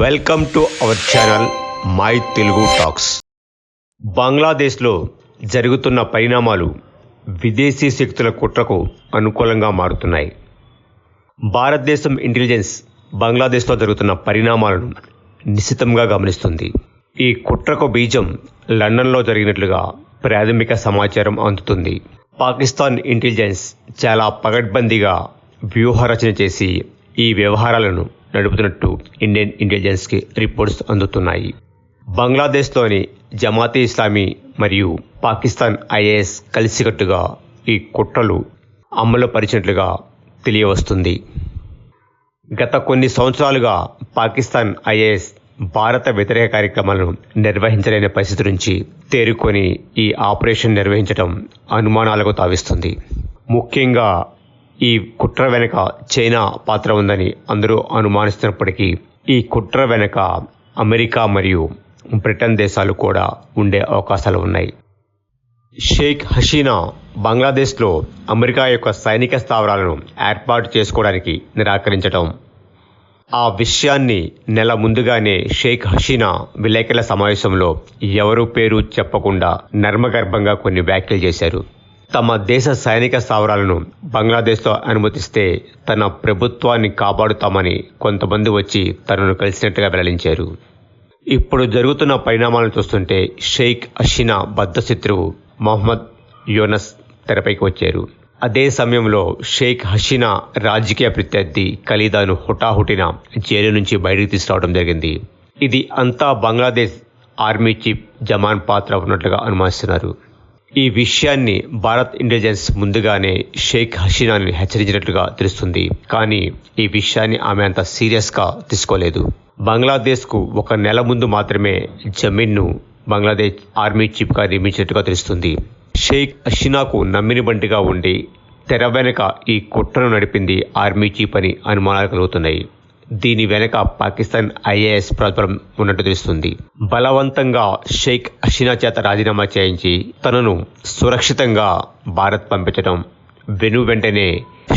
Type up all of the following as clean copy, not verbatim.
Welcome to our channel my Telugu talks. బంగ్లాదేశ్లో జరుగుతున్న పరిణామాలు విదేశీ శక్తుల కుట్రకు అనుకూలంగా మారుతున్నాయి. భారతదేశం ఇంటెలిజెన్స్ బంగ్లాదేశ్లో జరుగుతున్న పరిణామాలను నిశితంగా గమనిస్తుంది. ఈ కుట్రకు బీజం లండన్లో జరిగినట్లుగా ప్రాథమిక సమాచారం అందుతుంది. పాకిస్తాన్ ఇంటెలిజెన్స్ చాలా పగడ్బందీగా వ్యూహరచన చేసి ఈ వ్యవహారాలను నడుపుతున్నట్టు ఇండియన్ ఇంటెలిజెన్స్కి రిపోర్ట్స్ అందుతున్నాయి. బంగ్లాదేశ్లోని జమాతే ఇస్లామీ మరియు పాకిస్తాన్ ఐఏఎస్ కలిసికట్టుగా ఈ కుట్రలు అమలు పరిచినట్లుగా తెలియవస్తుంది. గత కొన్ని సంవత్సరాలుగా పాకిస్తాన్ ఐఏఎస్ భారత వ్యతిరేక కార్యక్రమాలను నిర్వహించలేని పరిస్థితి నుంచి తేరుకొని ఈ ఆపరేషన్ నిర్వహించడం అనుమానాలకు తావిస్తుంది. ముఖ్యంగా ఈ కుట్ర వెనుక చైనా పాత్ర ఉందని అందరూ అనుమానిస్తున్నప్పటికీ ఈ కుట్ర వెనుక అమెరికా మరియు బ్రిటన్ దేశాలు కూడా ఉండే అవకాశాలు ఉన్నాయి. షేక్ హసీనా బంగ్లాదేశ్లో అమెరికా యొక్క సైనిక స్థావరాలను ఏర్పాటు చేసుకోవడానికి నిరాకరించడం, ఆ విషయాన్ని నెల ముందుగానే షేక్ హసీనా విలేకరుల సమావేశంలో ఎవరు పేరు చెప్పకుండా నర్మగర్భంగా కొన్ని వ్యాఖ్యలు చేశారు. తమ దేశ సైనిక స్థావరాలను బంగ్లాదేశ్లో అనుమతిస్తే తన ప్రభుత్వాన్ని కాపాడుతామని కొంతమంది వచ్చి తనను కలిసినట్టుగా వెల్లడించారు. ఇప్పుడు జరుగుతున్న పరిణామాలను చూస్తుంటే షేక్ హసీనా బద్ధశత్రువు మొహమ్మద్ యూనస్ తెరపైకి వచ్చారు. అదే సమయంలో షేక్ హసీనా రాజకీయ ప్రత్యర్థి ఖలీదాను హుటాహుటిన జైలు నుంచి బయటకు తీసుకురావడం జరిగింది. ఇది అంతా బంగ్లాదేశ్ ఆర్మీ చీఫ్ జమాన్ పాత్ర ఉన్నట్లుగా అనుమానిస్తున్నారు. ఈ విషయాన్ని భారత్ ఇంటెలిజెన్స్ ముందుగానే షేక్ హసీనాని హెచ్చరించినట్లుగా తెలుస్తుంది. కానీ ఈ విషయాన్ని ఆమె అంత సీరియస్గా తీసుకోలేదు. బంగ్లాదేశ్కు ఒక నెల ముందు మాత్రమే జమీన్ను బంగ్లాదేశ్ ఆర్మీ చీఫ్గా నియమించినట్టుగా తెలుస్తుంది. షేక్ హసీనాకు నమ్మిన బంటిగా ఉండి తెర వెనక ఈ కుట్రను నడిపింది ఆర్మీ చీఫ్ అని అనుమానాలు కలుగుతున్నాయి. దీని వెనక పాకిస్తాన్ ఐఏఎస్ ప్రతిఫలం ఉన్నట్టు తెలుస్తుంది. బలవంతంగా షేక్ హసీనా చేత రాజీనామా చేయించి తనను సురక్షితంగా భారత్ పంపించడం, వెంటనే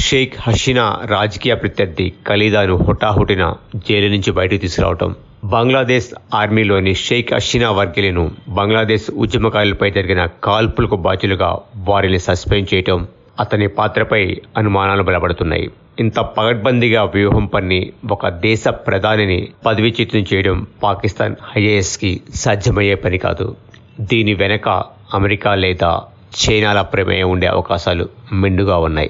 షేక్ హసీనా రాజకీయ ప్రత్యర్థి ఖలీదాను హుటాహుటిన జైలు నుంచి బయటకు తీసుకురావడం, బంగ్లాదేశ్ ఆర్మీలోని షేక్ హసీనా వర్గీయులను బంగ్లాదేశ్ ఉద్యమకారులపై జరిగిన కాల్పులకు బాధ్యులుగా వారిని సస్పెండ్ చేయటం, అతని పాత్రపై అనుమానాలు బలపడుతున్నాయి. ఇంత పగడ్బందీగా వ్యూహం పన్ని ఒక దేశ ప్రధానిని పదవీచ్యుతం చేయడం పాకిస్తాన్ ఐఏఎస్కి సాధ్యమయ్యే పని కాదు. దీని వెనక అమెరికా లేదా చైనాల ప్రమేయం ఉండే అవకాశాలు మెండుగా ఉన్నాయి.